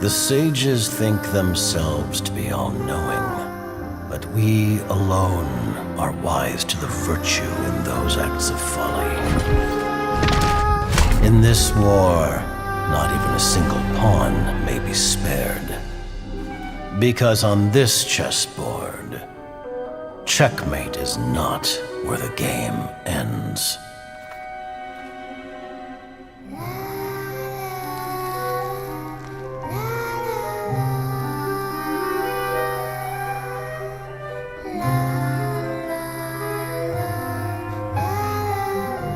The sages think themselves to be all-knowing, but we alone are wise to the virtue in those acts of folly. In this war, not even a single pawn may be spared. Because on this chessboard, checkmate is not where the game ends.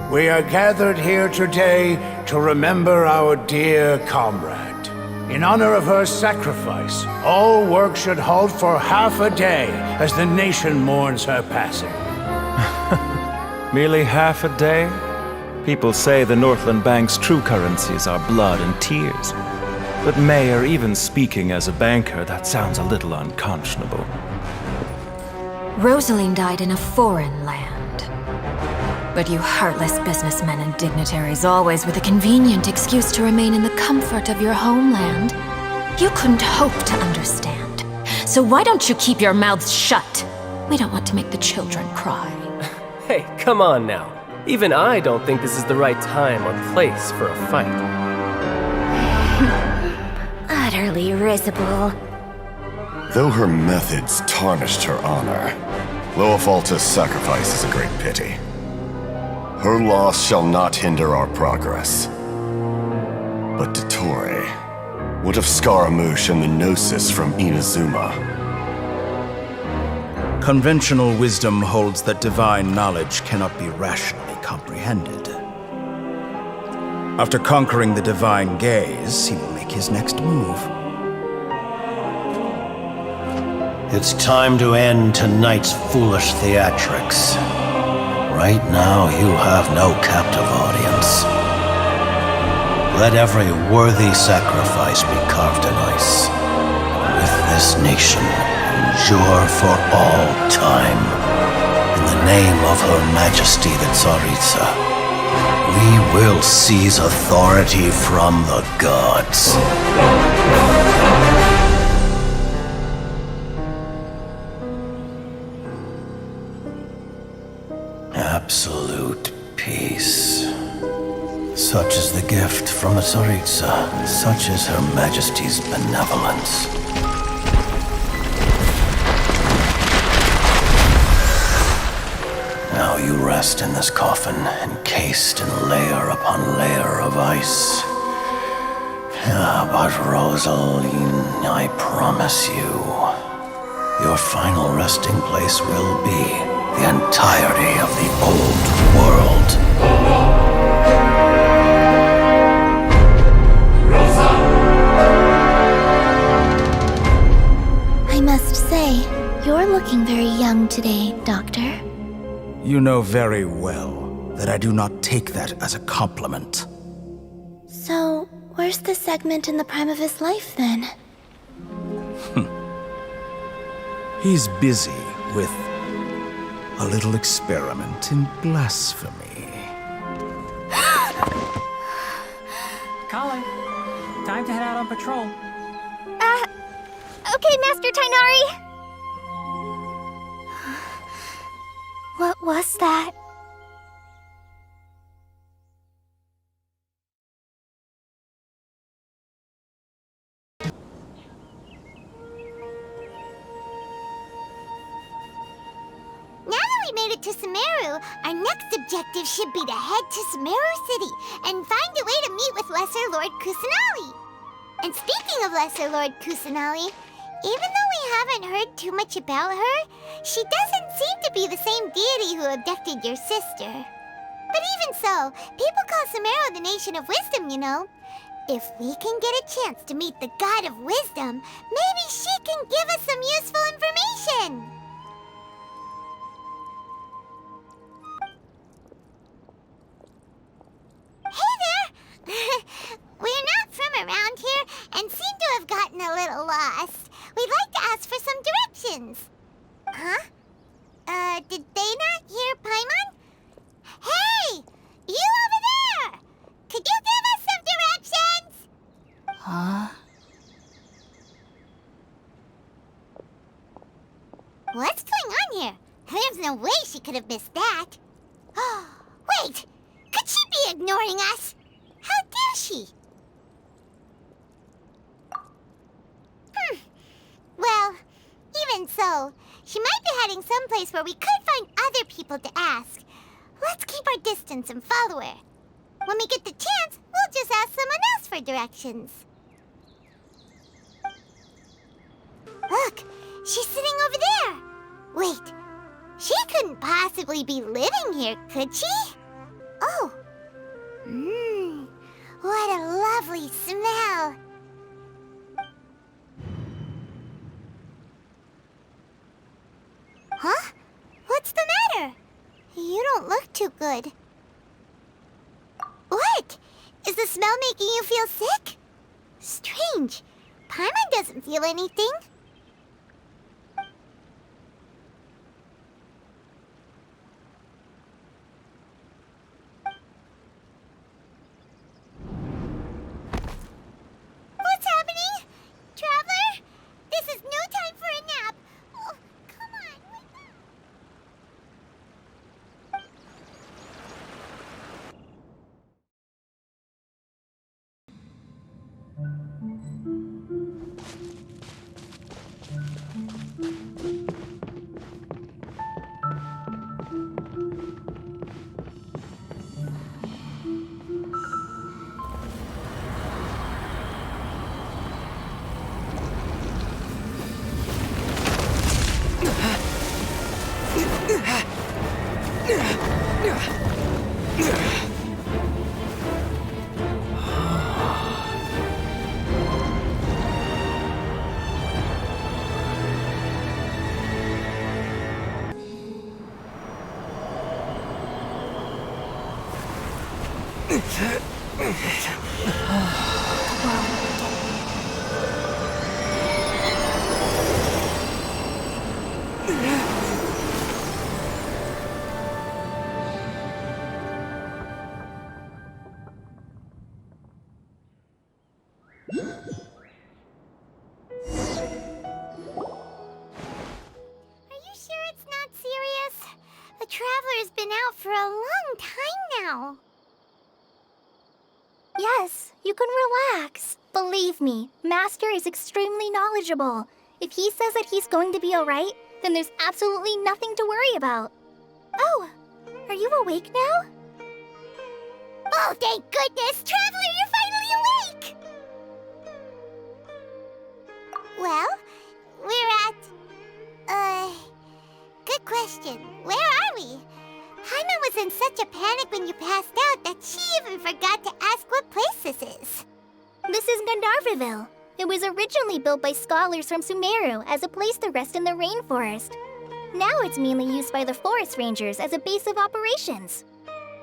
We are gathered here today to remember our dear comrade. In honor of her sacrifice, all work should halt for half a day as the nation mourns her passing. Merely half a day? People say the Northland Bank's true currencies are blood and tears. But Mayor, even speaking as a banker, that sounds a little unconscionable. Rosaline died in a foreign land. But you heartless businessmen and dignitaries, always with a convenient excuse to remain in the comfort of your homeland, you couldn't hope to understand. So why don't you keep your mouths shut? We don't want to make the children cry. Hey, come on now. Even I don't think this is the right time or place for a fight. Utterly risible. Though her methods tarnished her honor, Loafalta's sacrifice is a great pity. Her loss shall not hinder our progress. But Dottore, what of Scaramouche and the Gnosis from Inazuma? Conventional wisdom holds that divine knowledge cannot be rationally comprehended. After conquering the divine gaze, he will make his next move. It's time to end tonight's foolish theatrics. Right now, you have no captive audience. Let every worthy sacrifice be carved in ice. With this nation, endure for all time. In the name of Her Majesty the Tsaritsa, we will seize authority from the gods. Absolute peace. Such is the gift from the Tsaritsa. Such is Her Majesty's benevolence. Now you rest in this coffin, encased in layer upon layer of ice. But Rosaline, I promise you, your final resting place will be the entirety of the old world. I must say, you're looking very young today, Doctor. You know very well that I do not take that as a compliment. So, where's the segment in the prime of his life, then? He's busy with a little experiment in blasphemy. Colin, time to head out on patrol. Okay, Master Tainari. What was that? To Sumeru, our next objective should be to head to Sumeru City and find a way to meet with Lesser Lord Kusanali. And speaking of Lesser Lord Kusanali, even though we haven't heard too much about her, she doesn't seem to be the same deity who abducted your sister. But even so, people call Sumeru the Nation of Wisdom, you know. If we can get a chance to meet the God of Wisdom, maybe she can give us some useful information. Hey there! We're not from around here and seem to have gotten a little lost. We'd like to ask for some directions. Huh? Did they not hear Paimon? Hey! You over there! Could you give us some directions? Huh? no way she could have missed that. Wait! Could she be ignoring us? How dare she? Well, even so, she might be heading someplace where we could find other people to ask. Let's keep our distance and follow her. When we get the chance, we'll just ask someone else for directions. Look, she's sitting over there. Wait, she couldn't possibly be living here, could she? Oh. What a lovely smell. Huh? What's the matter? You don't look too good. What? Is the smell making you feel sick? Strange. Paimon doesn't feel anything. What's happening? Traveler? This is no time for a nap. Oh, come on, wake up. Traveler's been out for a long time now. Yes, you can relax. Believe me, Master is extremely knowledgeable. If he says that he's going to be alright, then there's absolutely nothing to worry about. Oh, are you awake now? Oh, thank goodness! Traveler, you're finally awake! Well, we're at... Good question. Where are we? Paimon was in such a panic when you passed out that she even forgot to ask what place this is. This is Gandharva. It was originally built by scholars from Sumeru as a place to rest in the rainforest. Now it's mainly used by the forest rangers as a base of operations.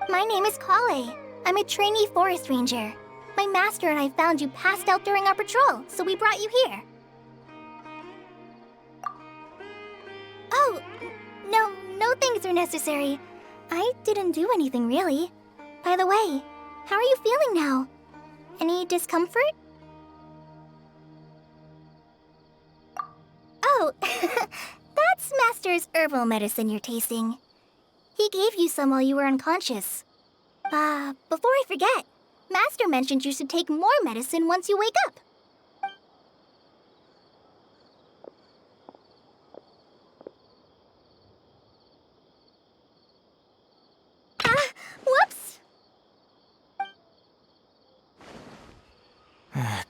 My name is Kale. I'm a trainee forest ranger. My master and I found you passed out during our patrol, so we brought you here. Oh, no things are necessary. I didn't do anything really. By the way, how are you feeling now? Any discomfort? Oh, that's Master's herbal medicine you're tasting. He gave you some while you were unconscious. Before I forget, Master mentioned you should take more medicine once you wake up. Whoops!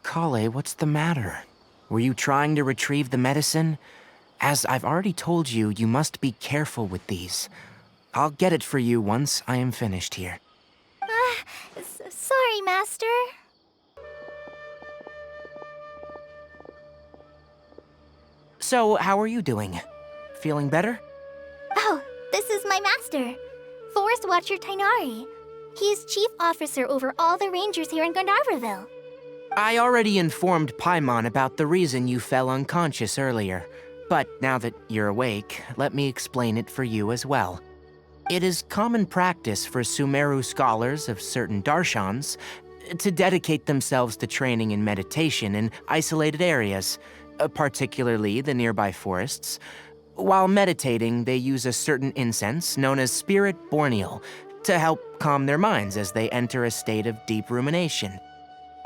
Kale, what's the matter? Were you trying to retrieve the medicine? As I've already told you, you must be careful with these. I'll get it for you once I am finished here. Sorry, Master. So, how are you doing? Feeling better? Oh, this is my master, Forest Watcher Tainari. He is chief officer over all the rangers here in Gandharva. I already informed Paimon about the reason you fell unconscious earlier. But now that you're awake, let me explain it for you as well. It is common practice for Sumeru scholars of certain darshans to dedicate themselves to training in meditation in isolated areas, particularly the nearby forests, While meditating, they use a certain incense known as spirit borneal to help calm their minds as they enter a state of deep rumination.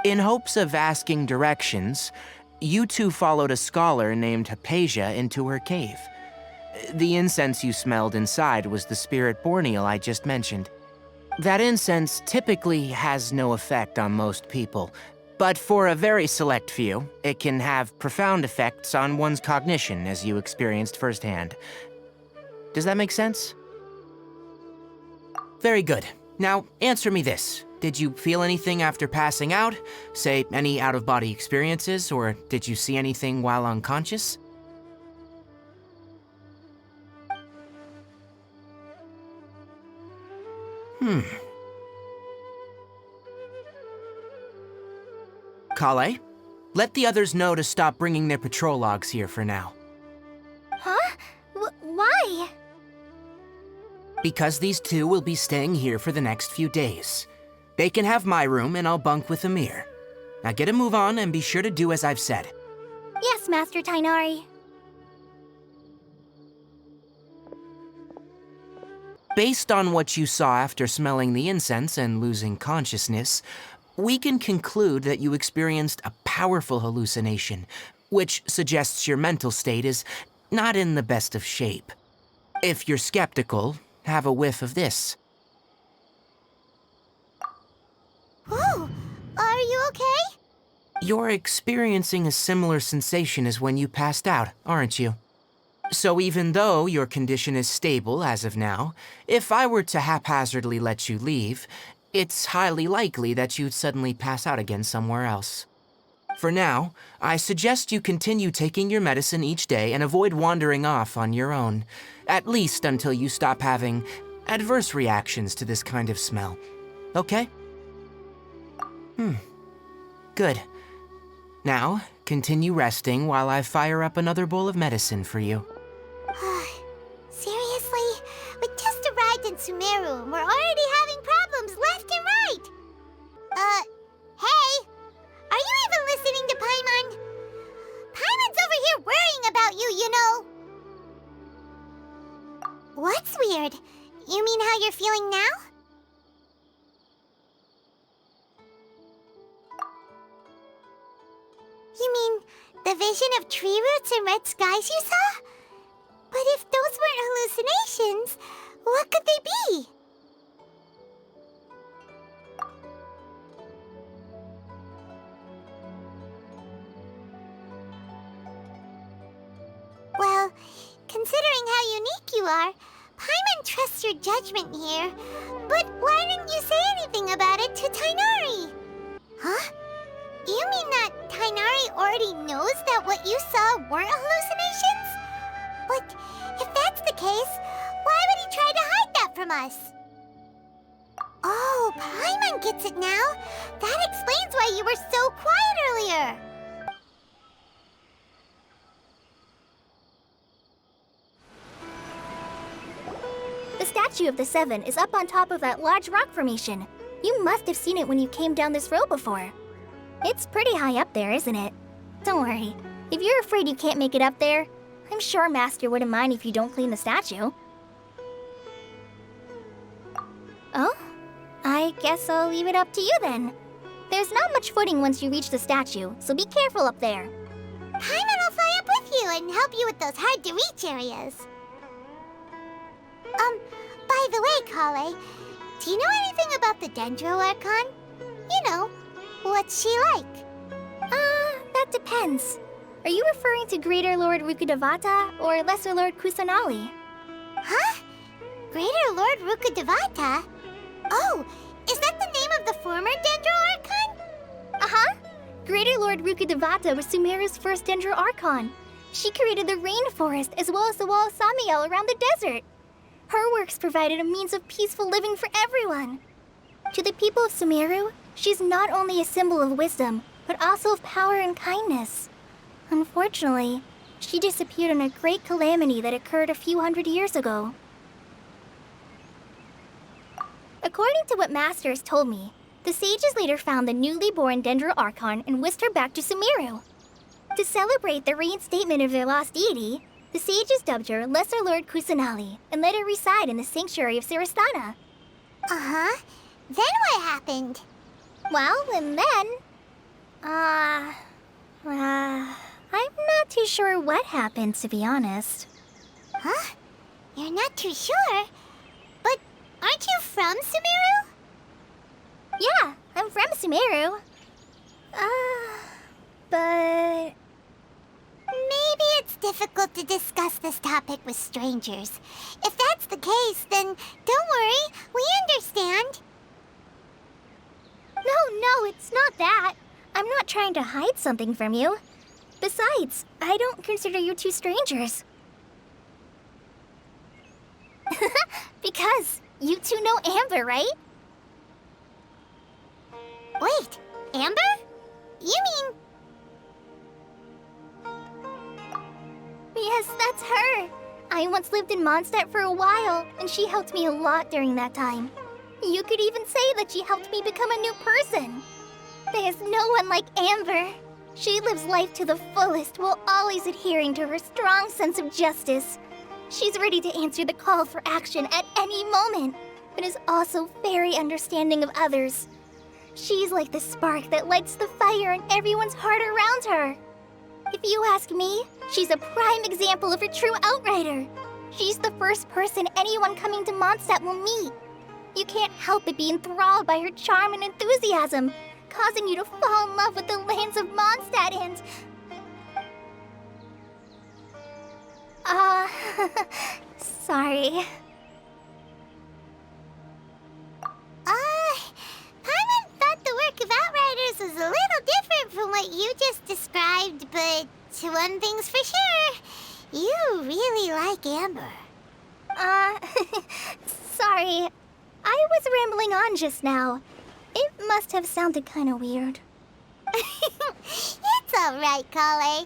In hopes of asking directions, you two followed a scholar named Hypatia into her cave. The incense you smelled inside was the spirit borneal I just mentioned. That incense typically has no effect on most people, but for a very select few, it can have profound effects on one's cognition, as you experienced firsthand. Does that make sense? Very good. Now, answer me this. Did you feel anything after passing out? Say, any out-of-body experiences, or did you see anything while unconscious? Kale, let the others know to stop bringing their patrol logs here for now. Huh? Why? Because these two will be staying here for the next few days. They can have my room and I'll bunk with Amir. Now get a move on and be sure to do as I've said. Yes, Master Tainari. Based on what you saw after smelling the incense and losing consciousness, we can conclude that you experienced a powerful hallucination, which suggests your mental state is not in the best of shape. If you're skeptical, have a whiff of this. Whoa! Are you okay? You're experiencing a similar sensation as when you passed out, aren't you? So even though your condition is stable as of now, if I were to haphazardly let you leave, it's highly likely that you'd suddenly pass out again somewhere else. For now, I suggest you continue taking your medicine each day and avoid wandering off on your own, at least until you stop having adverse reactions to this kind of smell. Okay? Good. Now, continue resting while I fire up another bowl of medicine for you. Seriously? We just arrived in Sumeru and we're already having problems left and right! Hey! Are you even listening to Paimon? Paimon's over here worrying about you, you know! What's weird? You mean how you're feeling now? You mean the vision of tree roots and red skies you saw? But if those weren't hallucinations, what could they be? Well, considering how unique you are, Paimon trusts your judgment here. But why didn't you say anything about it to Tainari? Huh? You mean that Tainari already knows that what you saw weren't hallucinations? But if that's the case, why would he try to hide that from us? Oh, Paimon gets it now. That explains why you were so quiet earlier. The statue of the Seven is up on top of that large rock formation. You must have seen it when you came down this road before. It's pretty high up there, isn't it? Don't worry. If you're afraid you can't make it up there, I'm sure Master wouldn't mind if you don't clean the statue. Oh? I guess I'll leave it up to you then. There's not much footing once you reach the statue, so be careful up there. Paimon will fly up with you and help you with those hard-to-reach areas. By the way, Kale, do you know anything about the Dendro Archon? You know, what's she like? That depends. Are you referring to Greater Lord Rukkhadevata or Lesser Lord Kusanali? Huh? Greater Lord Rukkhadevata? Oh, is that the name of the former Dendro Archon? Uh-huh. Greater Lord Rukkhadevata was Sumeru's first Dendro Archon. She created the rainforest as well as the wall of Samiel around the desert. Her works provided a means of peaceful living for everyone. To the people of Sumeru, she's not only a symbol of wisdom, but also of power and kindness. Unfortunately, she disappeared in a great calamity that occurred a few hundred years ago. According to what Master has told me, the sages later found the newly born Dendro Archon and whisked her back to Sumeru. To celebrate the reinstatement of their lost deity, The sages dubbed her Lesser Lord Kusanali and let her reside in the sanctuary of Sarastana. Uh-huh. Then what happened? Well, and then... I'm not too sure what happened, to be honest. Huh? You're not too sure? But aren't you from Sumeru? Yeah, I'm from Sumeru. But... Maybe it's difficult to discuss this topic with strangers. If that's the case, then don't worry, we understand. No, it's not that. I'm not trying to hide something from you. Besides, I don't consider you two strangers. Because you two know Amber, right? Wait, Amber? You mean... Yes, that's her. I once lived in Mondstadt for a while, and she helped me a lot during that time. You could even say that she helped me become a new person. There's no one like Amber. She lives life to the fullest while always adhering to her strong sense of justice. She's ready to answer the call for action at any moment, but is also very understanding of others. She's like the spark that lights the fire in everyone's heart around her. If you ask me, she's a prime example of a true outrider. She's the first person anyone coming to Mondstadt will meet. You can't help but be enthralled by her charm and enthusiasm, causing you to fall in love with the lands of Mondstadt and... sorry. Paimon thought the work of Outriders was a little different from what you just described, but one thing's for sure, you really like Amber. Sorry. I was rambling on just now. It must have sounded kind of weird. It's alright, Kale.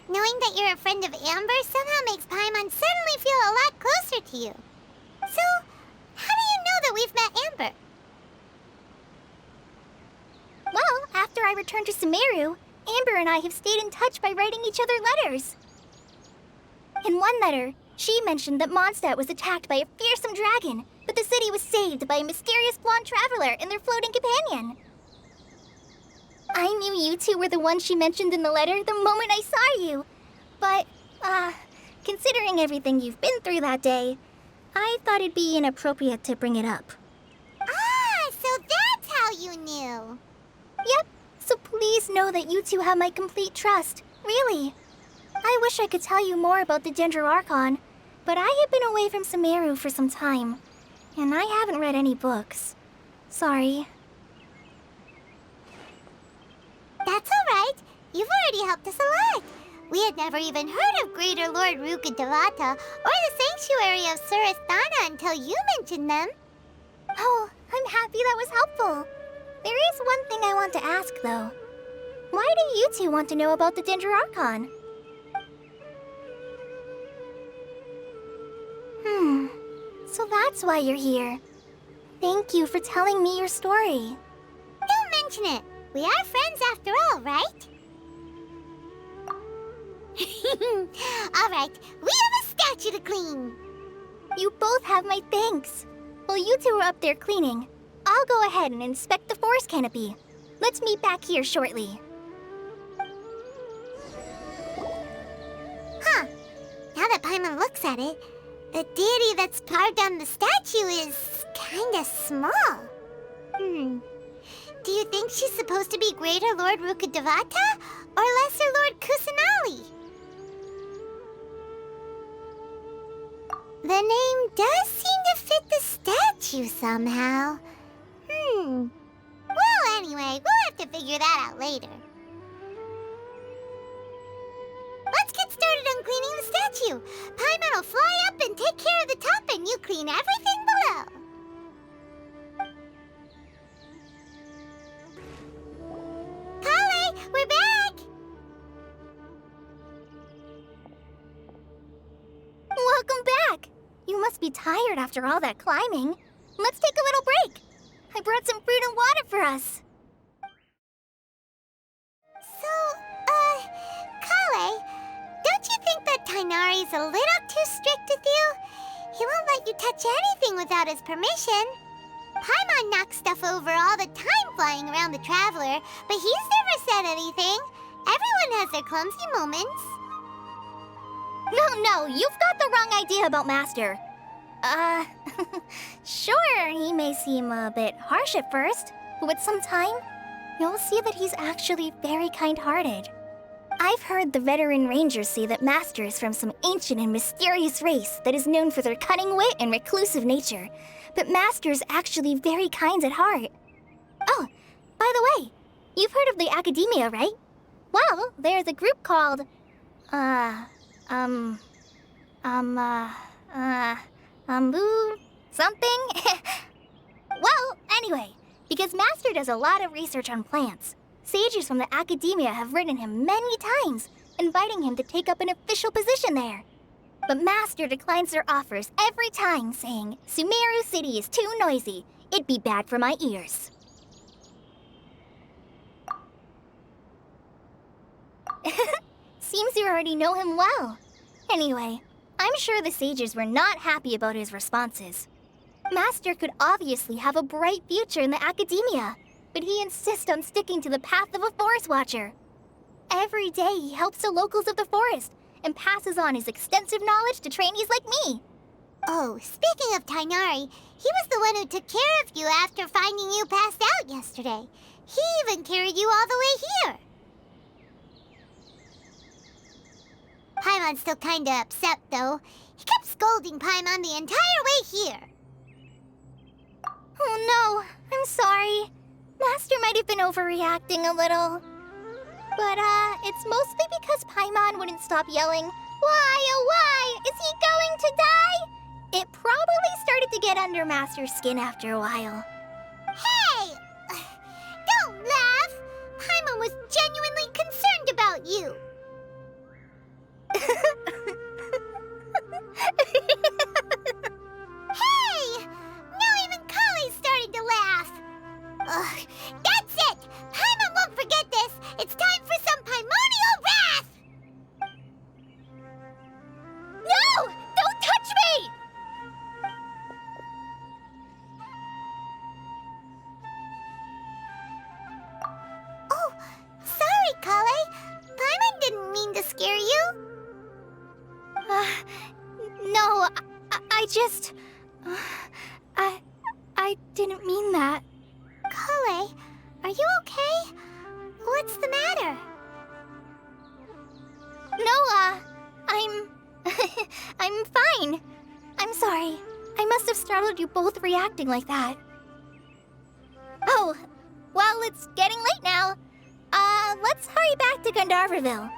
Knowing that you're a friend of Amber somehow makes Paimon suddenly feel a lot closer to you. So, how do you know that we've met Amber? Well, after I returned to Sumeru, Amber and I have stayed in touch by writing each other letters. In one letter, she mentioned that Mondstadt was attacked by a fearsome dragon, but the city was saved by a mysterious blonde traveler and their floating companion. I knew you two were the ones she mentioned in the letter the moment I saw you. But, considering everything you've been through that day, I thought it'd be inappropriate to bring it up. So that's how you knew. Yep, so please know that you two have my complete trust, really. I wish I could tell you more about the Ginger Archon, but I have been away from Sumeru for some time, and I haven't read any books. Sorry. That's alright. You've already helped us a lot. We had never even heard of Greater Lord Rukkhadevata or the Sanctuary of Surasthana until you mentioned them. Oh, I'm happy that was helpful. There is one thing I want to ask, though. Why do you two want to know about the Ginger Archon? So that's why you're here. Thank you for telling me your story. Don't mention it. We are friends after all, right? Alright, we have a statue to clean. You both have my thanks. While you two are up there cleaning, I'll go ahead and inspect the forest canopy. Let's meet back here shortly. Huh. Now that Paimon looks at it, the deity that's carved on the statue is kinda small. Do you think she's supposed to be Greater Lord Rukkhadevata or Lesser Lord Kusanali? The name does seem to fit the statue somehow. Well, anyway, we'll have to figure that out later. Let's get started on cleaning the statue. Paimon will fly up and take care of the top, and you clean everything below. Kale, we're back! Welcome back! You must be tired after all that climbing. Let's take a little break. I brought some fruit and water for us. So, Kale, don't you think that Tighnari's gets a little too strict with you, he won't let you touch anything without his permission. Paimon knocks stuff over all the time flying around the Traveler, but he's never said anything. Everyone has their clumsy moments. No, you've got the wrong idea about Master. Sure, he may seem a bit harsh at first, but with some time, you'll see that he's actually very kind-hearted. I've heard the veteran rangers say that Master is from some ancient and mysterious race that is known for their cunning wit and reclusive nature, but Master is actually very kind at heart. Oh, by the way, you've heard of the Academia, right? Well, there's a group called, something? Well, anyway, because Master does a lot of research on plants, sages from the Academia have written him many times, inviting him to take up an official position there. But Master declines their offers every time, saying, Sumeru City is too noisy. It'd be bad for my ears. Seems you already know him well. Anyway, I'm sure the sages were not happy about his responses. Master could obviously have a bright future in the Academia, but he insists on sticking to the path of a forest watcher. Every day he helps the locals of the forest and passes on his extensive knowledge to trainees like me. Oh, speaking of Tainari, he was the one who took care of you after finding you passed out yesterday. He even carried you all the way here. Paimon's still kinda upset, though. He kept scolding Paimon the entire way here. Oh no, I'm sorry. Master might have been overreacting a little. But, it's mostly because Paimon wouldn't stop yelling, "Why, oh why? Is he going to die?" It probably started to get under Master's skin after a while. Hey! Don't laugh! Paimon was genuinely concerned about you. Hey! Now even Kali's starting to laugh. Ugh, that's it! Paimon won't forget this! It's time for some Paimonial wrath! No! Don't touch me! Oh, sorry, Kale. Paimon didn't mean to scare you. No, I just... I didn't mean that. Kale, are you okay? What's the matter? No, I'm fine. I'm sorry. I must have startled you both reacting like that. Oh, well, it's getting late now. Let's hurry back to Gandharva.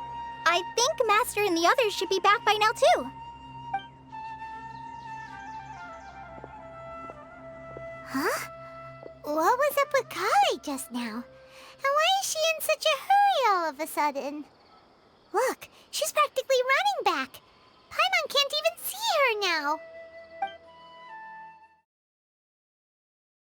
I think Master and the others should be back by now, too. Huh? What was up with Kali just now? And why is she in such a hurry all of a sudden? Look, she's practically running back. Paimon can't even see her now.